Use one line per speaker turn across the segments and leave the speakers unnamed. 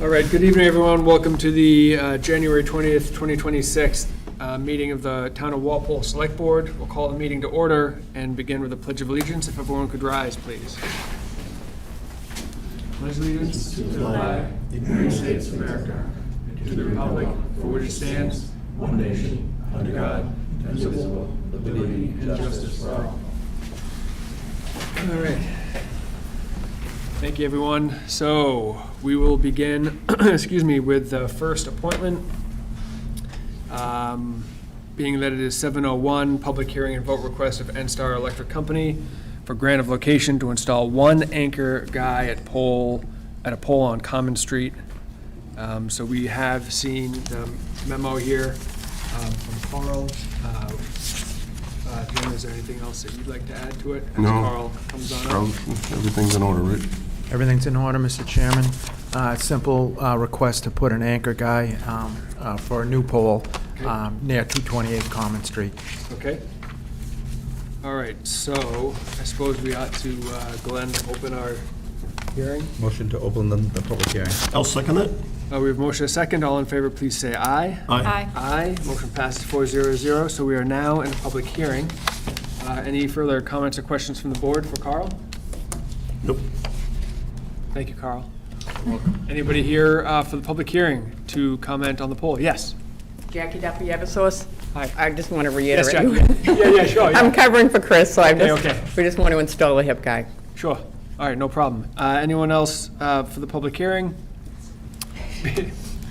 All right, good evening, everyone. Welcome to the January 20th, 2026 meeting of the Town of Walpole Select Board. We'll call the meeting to order and begin with the Pledge of Allegiance. If everyone could rise, please. Pledge allegiance to the flag of the United States of America and to the republic for which it stands, one nation, under God, indivisible, with liberty and justice for all. All right. Thank you, everyone. So we will begin, with the first appointment. Being that it is 7:01, public hearing and vote request of NSTAR Electric Company for grant of location to install one anchor guy at a pole on Common Street. So we have seen the memo here from Carl. Jim, is there anything else that you'd like to add to it?
No.
Carl comes on up.
Everything's in order, right?
Everything's in order, Mr. Chairman. Simple request to put an anchor guy for a new pole near 228 Common Street.
Okay. All right, so I suppose we ought to, Glenn, open our hearing.
Motion to open the public hearing.
I'll second it.
We have motion a second. All in favor, please say aye.
Aye.
Aye. Motion passes 4-0-0. So we are now in a public hearing. Any further comments or questions from the board for Carl?
Nope.
Thank you, Carl. Welcome. Anybody here for the public hearing to comment on the poll? Yes.
Jackie Duffy, Eversource.
Hi.
I just want to
Yes,
reiterate.
Jackie. Yeah, sure. Yeah.
I'm covering for Chris, so
Okay.
we just want to install a hip guy.
Sure. All right, no problem. Anyone else for the public hearing?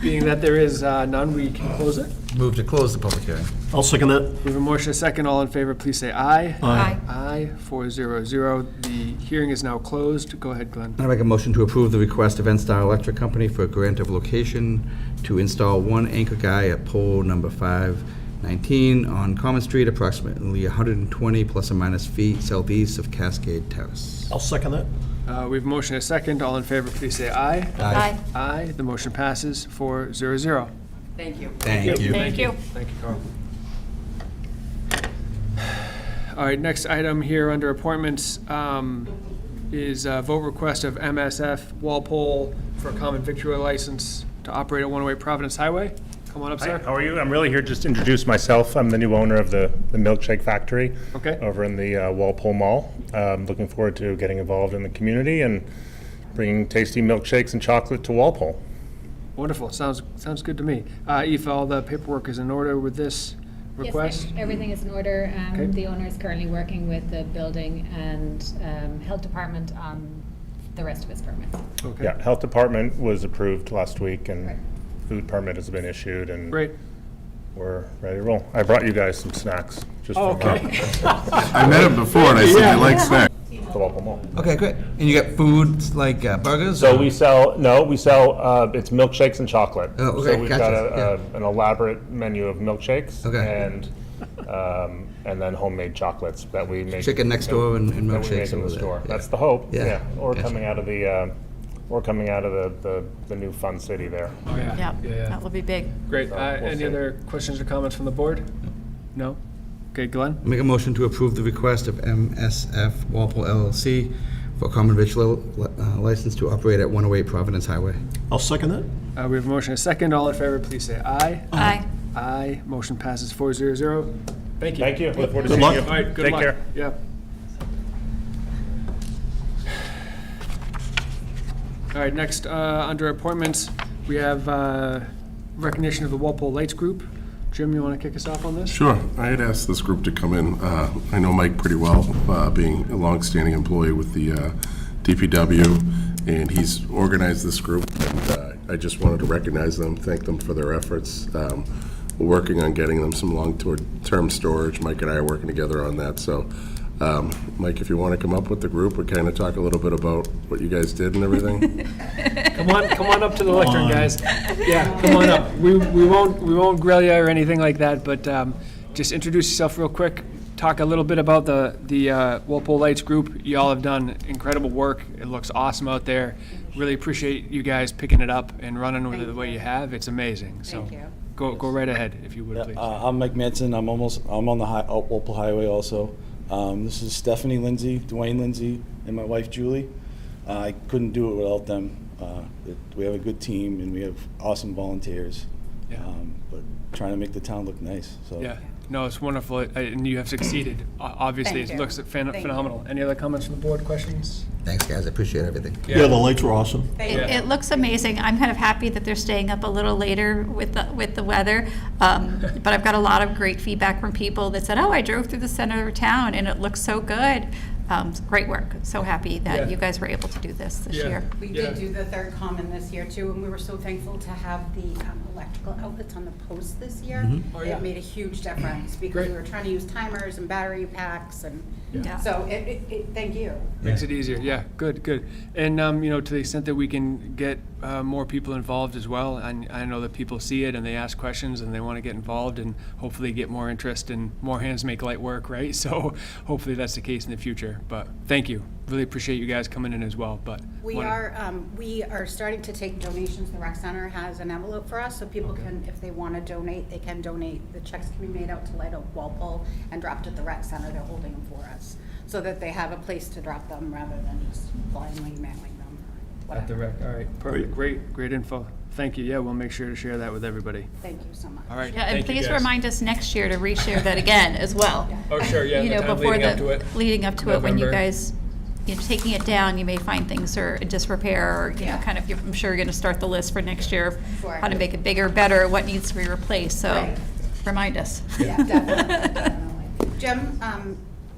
Being that there is none, we can close it.
Move to close the public hearing.
I'll second it.
We have a motion a second. All in favor, please say aye.
Aye.
Aye. 4-0-0. The hearing is now closed. Go ahead, Glenn.
I make a motion to approve the request of NSTAR Electric Company for a grant of location to install one anchor guy at pole number 519 on Common Street, approximately 120 plus or minus feet southeast of Cascade Terrace.
I'll second it.
We have a motion a second. All in favor, please say aye.
Aye.
Aye. The motion passes 4-0-0.
Thank you.
Thank you.
Thank you.
Thank you, Carl. All right, next item here under appointments is a vote request of MSF Walpole for a common victular license to operate at 108 Providence Highway. Come on up,
Hi,
sir.
how are you? I'm really here just to introduce myself. I'm the new owner of the milkshake factory
Okay.
over in the Walpole Mall. Looking forward to getting involved in the community and bringing tasty milkshakes and chocolate to Walpole.
Wonderful. Sounds good to me. Aoife, all the paperwork is in order with this request?
Yes, everything is in order.
Okay.
The owner is currently working with the building and health department on the rest of his permits.
Okay.
Yeah, Health Department was approved last week and
Right.
food permit has been issued and
Great.
we're ready to roll. I brought you guys some snacks just
Oh,
for
okay.
I met him before and I said, I like snacks.
the Walpole Mall.
Okay, great. And you got foods like burgers?
So we sell, it's milkshakes and chocolate.
Oh, okay,
So we've
gotcha,
got an elaborate menu of milkshakes.
Okay.
And then homemade chocolates that we make.
Chicken next door and
that we
milkshakes
make in
over
the
there.
store.
Yeah.
That's the hope,
Yeah.
yeah. Or
Gotcha.
coming out of the new fun city there.
Oh, yeah.
Yeah, that will be big.
Great.
So, we'll
Any
see.
other questions or comments from the board? No? Okay, Glenn?
I make a motion to approve the request of MSF Walpole LLC for a common victular license to operate at 108 Providence Highway.
I'll second it.
We have a motion a second. All in favor, please say aye.
Aye.
Aye. Motion passes 4-0-0. Thank you.
Thank you. Look forward to
Good
seeing
luck.
you.
All right, good
Take
luck.
care.
Yeah. All right, next, under appointments, we have recognition of the Walpole Lights Group. Jim, you want to kick us off on this?
Sure. I had asked this group to come in. I know Mike pretty well, being a longstanding employee with the DPW, and he's organized this group. And I just wanted to recognize them, thank them for their efforts. We're working on getting them some long-term storage. Mike and I are working together on that. So, Mike, if you want to come up with the group, we kind of talk a little bit about what you guys did and everything.
Come on up to the lectern, guys. Yeah, come on up. We won't grill you or anything like that, but just introduce yourself real quick. Talk a little bit about the Walpole Lights Group. You all have done incredible work. It looks awesome out there. Really appreciate you guys picking it up and running with it the way you have. It's amazing. So
Thank you.
go right ahead if you would, please.
I'm Mike Manson. I'm on the Walpole Highway also. This is Stephanie Lindsay, Dwayne Lindsay, and my wife Julie. I couldn't do it without them. We have a good team, and we have awesome volunteers.
Yeah.
But trying to make the town look nice, so.
Yeah, no, it's wonderful, and you have succeeded. Obviously,
Thank
it
you.
looks
Thank you.
phenomenal. Any other comments from the board, questions?
Thanks, guys, I appreciate everything.
Yeah, the lights were awesome.
Thank
Yeah.
you.
It looks amazing. I'm kind of happy that they're staying up a little later with the weather. But I've got a lot of great feedback from people that said, oh, I drove through the center of town and it looks so good. Great work. So happy that
Yeah.
you guys were able to do this
Yeah.
year.
We
Yeah.
did do the third common this year too, and we were so thankful to have the electrical outlets on the post this year.
Oh, yeah.
It made a huge difference because
Great.
we were trying to use timers and battery packs and,
Yeah.
so thank you.
Makes it easier, yeah, good. And, to the extent that we can get more people involved as well, and I know that people see it and they ask questions and they want to get involved and hopefully get more interest and more hands make light work, right? So hopefully that's the case in the future, but thank you. Really appreciate you guys coming in as well, but.
We are starting to take donations. The rec center has an envelope for us, so people can, if they want to donate, they can donate. The checks can be made out to Light Oak Walpole and dropped at the rec center. They're holding them for us, so that they have a place to drop them rather than just blindly mailing them. or
At the
whatever.
rec, all right, perfect, great info. Thank you, yeah, we'll make sure to share that with everybody.
Thank you so much.
All right,
Yeah, and
thank you,
please
guys.
remind us next year to reshare that again as well.
Oh, sure, yeah,
You
the
know,
time
before
leading up to it.
leading up to it, when you
November.
guys, taking it down, you may find things are in disrepair, or,
Yeah.
kind of, I'm sure you're gonna start the list for next year, of
Sure.
how to make it bigger, better, what needs to be replaced, so
Right.
remind us.
Yeah, definitely. Jim,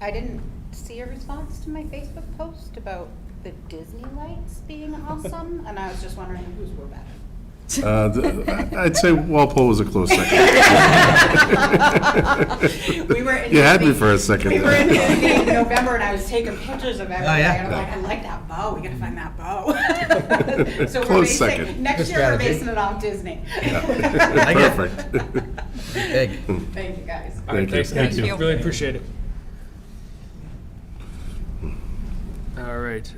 I didn't see a response to my Facebook post about the Disney lights being awesome, and I was just wondering whose were better.
I'd say Walpole was a close second.
We were in
You had me
Disney-
for a second.
We were in Disney in November, and I was taking pictures of everything,
yeah.
and I'm like, I like that bow, we gotta find that bow. So we're
Close
basing,
second.
next
Good
year, we're
strategy.
basing it off Disney.
Perfect.
Big.
Thank you, guys.
All right,
Thank you.
thanks,
Thank
guys.
you.
Really appreciate it. All right,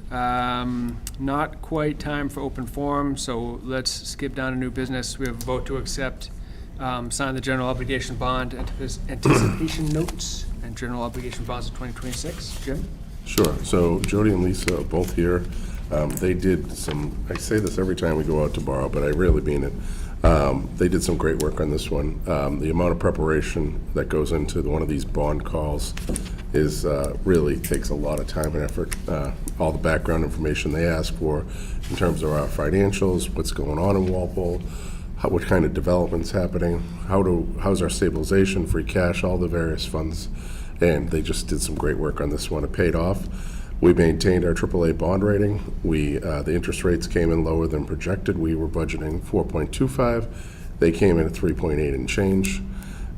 not quite time for open forum, so let's skip down to new business. We have a vote to accept, sign the general obligation bond, anticipation notes, and general obligation bonds of 2026. Jim?
Sure. So Jody and Lisa are both here. They did some, I say this every time we go out to borrow, but I really mean it. They did some great work on this one. The amount of preparation that goes into one of these bond calls is really takes a lot of time and effort. All the background information they ask for in terms of our financials, what's going on in Walpole, what kind of development's happening, how's our stabilization, free cash, all the various funds. And they just did some great work on this one. It paid off. We maintained our AAA bond rating. The interest rates came in lower than projected. We were budgeting 4.25. They came in at 3.8 and change.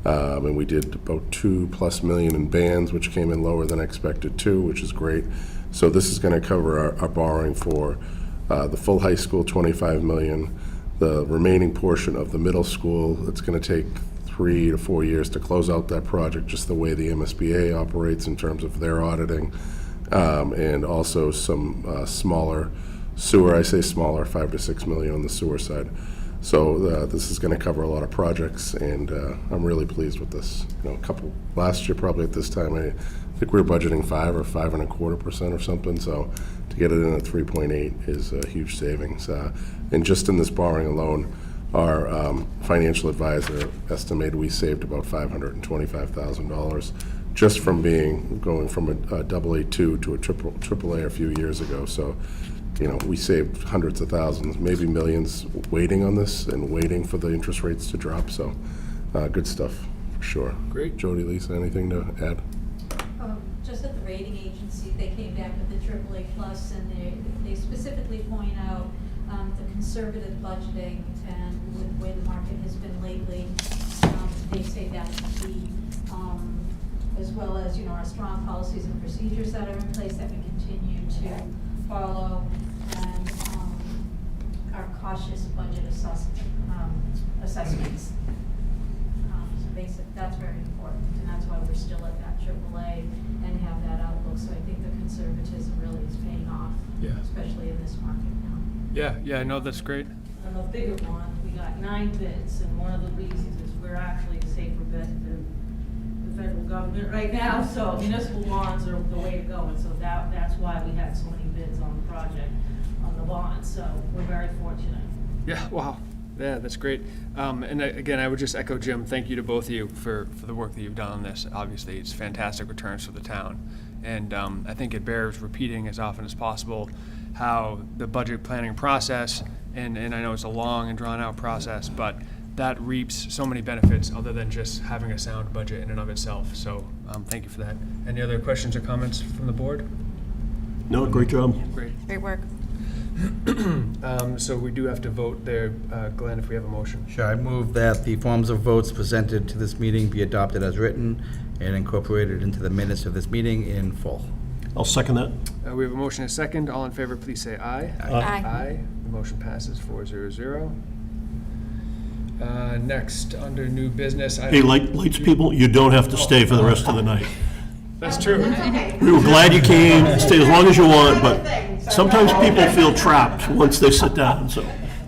And we did about $2+ million in bands, which came in lower than expected too, which is great. So this is going to cover our borrowing for the full high school, $25 million. The remaining portion of the middle school, it's going to take 3 to 4 years to close out that project, just the way the MSBA operates in terms of their auditing. And also some smaller sewer, I say smaller, 5 to 6 million on the sewer side. So this is going to cover a lot of projects, and I'm really pleased with this. Last year probably at this time, I think we were budgeting 5 or 5.25% or something. So to get it in at 3.8 is a huge savings. And just in this borrowing alone, our financial advisor estimated we saved about $525,000 just from going from a AA2 to a AAA a few years ago. So, we saved hundreds of thousands, maybe millions, waiting on this and waiting for the interest rates to drop. So, good stuff for sure.
Great.
Jody, Lisa, anything to add?
Just at the rating agency, they came back with the AAA plus, and they specifically point out the conservative budgeting and with the way the market has been lately. They say that's key, as well as our strong policies and procedures that are in place that we continue to follow, and our cautious budget assessments. So that's very important, and that's why we're still at that AAA and have that outlook. So I think the conservatism really is paying off,
Yeah.
especially in this market now.
Yeah, no, that's great.
On the bigger one, we got 9 bids, and one of the reasons is we're actually a safer bet than the federal government right now, so municipal bonds are the way to go, and so that's why we had so many bids on the project. On the bond, so we're very fortunate.
Yeah, wow. Yeah, that's great. Again, I would just echo Jim, thank you to both of you for the work that you've done on this. Obviously, it's fantastic returns for the town. And I think it bears repeating as often as possible how the budget planning process, and I know it's a long and drawn-out process, but that reaps so many benefits other than just having a sound budget in and of itself. So thank you for that. Any other questions or comments from the board?
No, great job.
Great.
Great work.
So we do have to vote there, Glenn, if we have a motion.
Sure, I move that the forms of votes presented to this meeting be adopted as written and incorporated into the minutes of this meeting in full.
I'll second that.
We have a motion and a second. All in favor, please say aye.
Aye.
The motion passes 4-0-0. Next, under new business.
Hey, lights people, you don't have to stay for the rest of the night.
That's true.
We were glad you came, stay as long as you want, but sometimes people feel trapped once they sit down, so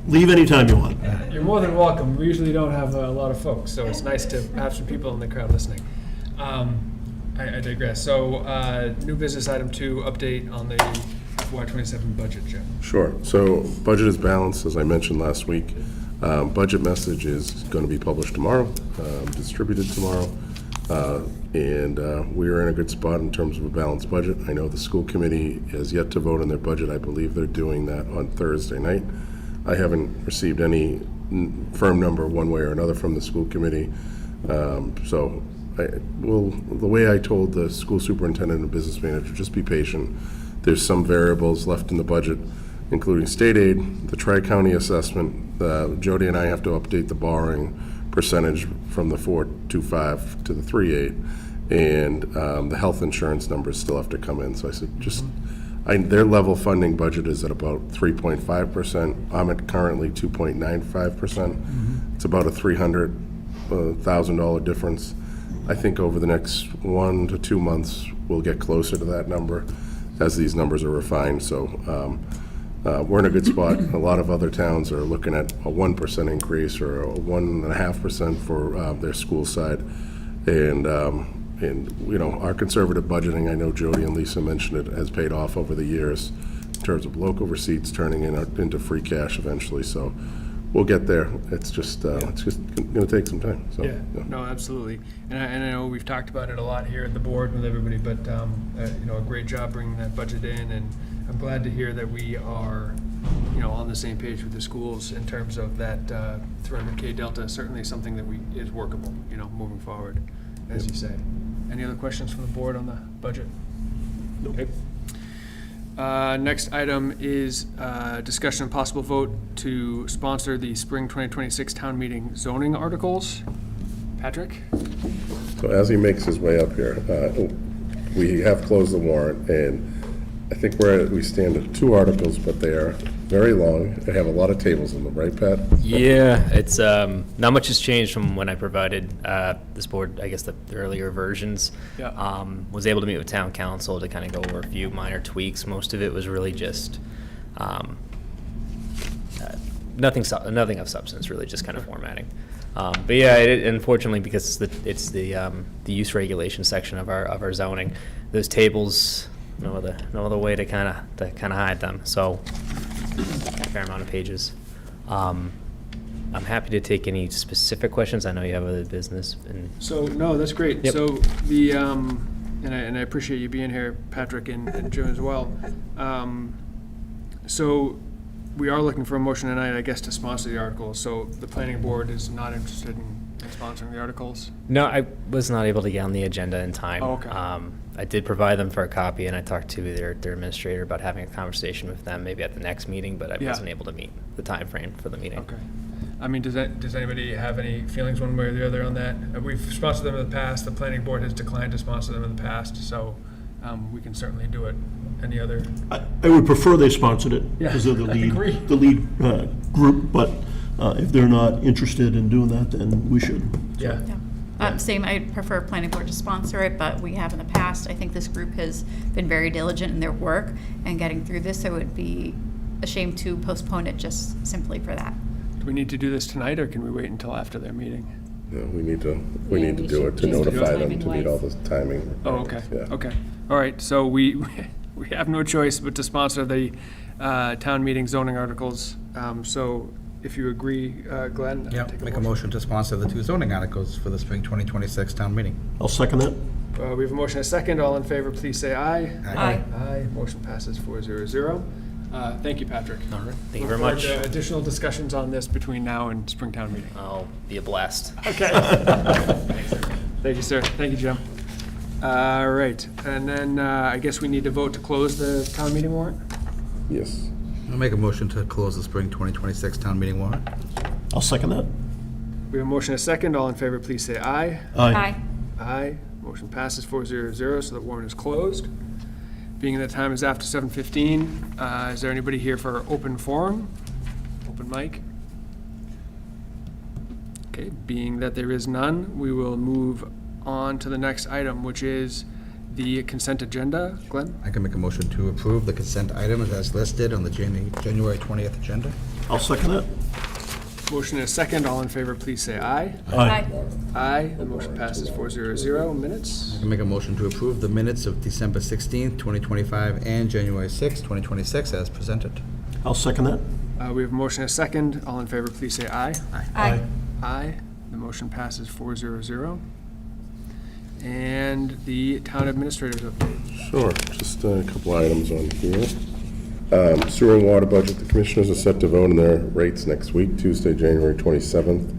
leave anytime you want.
You're more than welcome. We usually don't have a lot of folks, so it's nice to have some people in the crowd listening. I digress. So, new business item 2, update on the FY27 budget, Jim.
Sure. So budget is balanced, as I mentioned last week. Budget message is going to be published tomorrow, distributed tomorrow. And we are in a good spot in terms of a balanced budget. I know the school committee has yet to vote on their budget. I believe they're doing that on Thursday night. I haven't received any firm number one way or another from the school committee. So the way I told the school superintendent and business manager, just be patient. There's some variables left in the budget, including state aid, the tri-county assessment. Jody and I have to update the borrowing percentage from the 4.25 to the 3.8, and the health insurance numbers still have to come in. So I said, their level funding budget is at about 3.5%. I'm at currently 2.95%. It's about a $300,000 difference. I think over the next 1 to 2 months, we'll get closer to that number as these numbers are refined. So we're in a good spot. A lot of other towns are looking at a 1% increase or a 1.5% for their school side. And you know, our conservative budgeting, I know Jody and Lisa mentioned it, has paid off over the years in terms of local receipts turning into free cash eventually. So we'll get there. It's just going to take some time. So,
yeah, no, absolutely. And I know we've talked about it a lot here at the board with everybody, but you know, a great job bringing that budget in, and I'm glad to hear that we are, you know, on the same page with the schools in terms of that 300K delta. Certainly something that is workable, you know, moving forward, as you say. Any other questions from the board on the budget?
Nope.
Okay. Next item is discussion and possible vote to sponsor the spring 2026 town meeting zoning articles. Patrick?
So as he makes his way up here, we have closed the warrant, and I think we stand at 2 articles, but they are very long. They have a lot of tables in them, right, Pat?
Yeah, it's not much has changed from when I provided this board, I guess, the earlier versions.
Yeah.
Was able to meet with town council to kind of go over a few minor tweaks. Most of it was really just nothing of substance, really just kind of formatting. But yeah, unfortunately, because it's the use regulation section of our zoning, those tables, no other way to kind of hide them. So a fair amount of pages. I'm happy to take any specific questions. I know you have other business.
So no, that's great.
Yep.
So the and I appreciate you being here, Patrick, and Jim as well. So we are looking for a motion tonight, I guess, to sponsor the articles. So the planning board is not interested in sponsoring the articles?
No, I was not able to get on the agenda in time.
Oh, okay.
I did provide them for a copy, and I talked to their administrator about having a conversation with them maybe at the next meeting, but I wasn't able to meet the time frame for the meeting.
Okay. I mean, does anybody have any feelings one way or the other on that? We've sponsored them in the past. The planning board has declined to sponsor them in the past, so we can certainly do it. Any other?
I would prefer they sponsored it because they're the lead group, but if they're not interested in doing that, then we should.
Yeah.
Same, I prefer planning board to sponsor it, but we have in the past. I think this group has been very diligent in their work and getting through this, so it would be a shame to postpone it just simply for that.
Do we need to do this tonight, or can we wait until after their meeting?
No, we need to do it to notify them to meet all the timing.
Oh, okay.
Yeah.
Okay. All right. So we have no choice but to sponsor the town meeting zoning articles. So if you agree, Glenn?
Yeah,
take
make a motion to sponsor the 2 zoning articles for the spring 2026 town meeting.
I'll second that.
We have a motion and a second. All in favor, please say aye.
Aye.
Aye. Motion passes 400. Thank you, Patrick.
All right, thank you
Look
very
forward
much.
to additional discussions on this between now and Springtown meeting.
I'll be a blast.
Okay. Thank you, sir. Thank you, Jim. All right, and then I guess we need to vote to close the town meeting warrant?
Yes.
I'll make a motion to close the spring 2026 town meeting warrant.
I'll second that.
We have a motion and a second. All in favor, please say aye.
Aye.
Aye. Motion passes 400, so the warrant is closed. Being that time is after 7:15, is there anybody here for open forum? Open mic? Okay, being that there is none, we will move on to the next item, which is the consent agenda. Glenn?
I can make a motion to approve the consent items as listed on the January 20th agenda.
I'll second that.
Motion and a second. All in favor, please say aye.
Aye.
Aye. The motion passes 400. Minutes?
I can make a motion to approve the minutes of December 16th, 2025, and January 6th, 2026 as presented.
I'll second that.
We have a motion and a second. All in favor, please say aye.
Aye.
Aye. The motion passes 400. And the town administrator's update.
Sure, just a couple items on here. Sewer and water budget, the commissioners are set to vote on their rates next week, Tuesday, January 27th.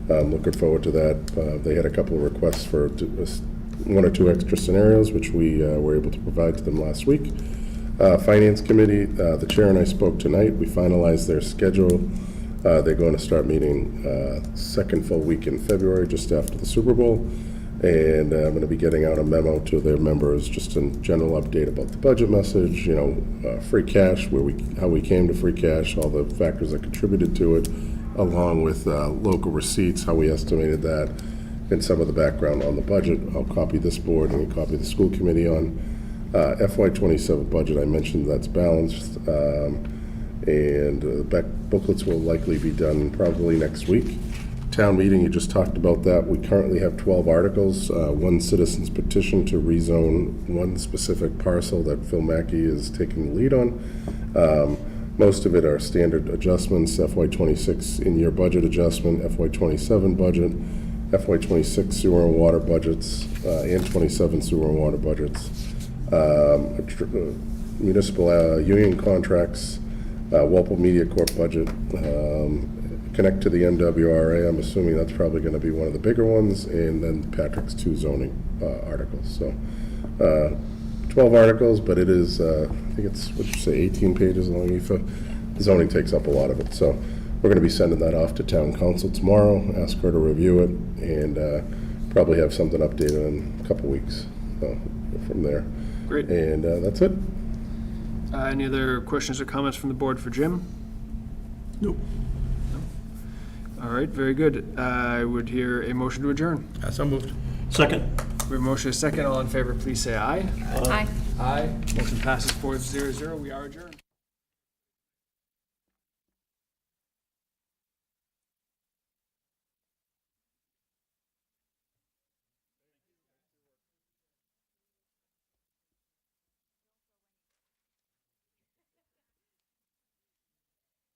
Looking forward to that. They had a couple of requests for 1 or 2 extra scenarios, which we were able to provide to them last week. Finance Committee, the chair and I spoke tonight. We finalized their schedule. They're going to start meeting second full week in February, just after the Super Bowl. And I'm going to be getting out a memo to their members, just a general update about the budget message, free cash, how we came to free cash, all the factors that contributed to it, along with local receipts, how we estimated that, and some of the background on the budget. I'll copy this board and copy the school committee on FY27 budget. I mentioned that's balanced, and the booklets will likely be done probably next week. Town meeting, you just talked about that. We currently have 12 articles, 1 citizen's petition to rezone 1 specific parcel that Phil Mackey is taking the lead on. Most of it are standard adjustments, FY26 in-year budget adjustment, FY27 budget, FY26 sewer and water budgets, and 27 sewer and water budgets. Municipal union contracts, Walpole Media Corp budget, connect to the MWRA. I'm assuming that's probably going to be one of the bigger ones, and then Patrick's 2 zoning articles. So 12 articles, but it is, I think it's, what'd you say, 18 pages long, Aoife? Zoning takes up a lot of it. So we're going to be sending that off to town council tomorrow, ask her to review it, and probably have something updated in a couple weeks from there.
Great.
And that's it.
Any other questions or comments from the board for Jim?
Nope.
All right, very good. I would hear a motion to adjourn.
So moved.
Second.
We have a motion and a second. All in favor, please say aye.
Aye.
Aye. Motion passes 400. We are adjourned.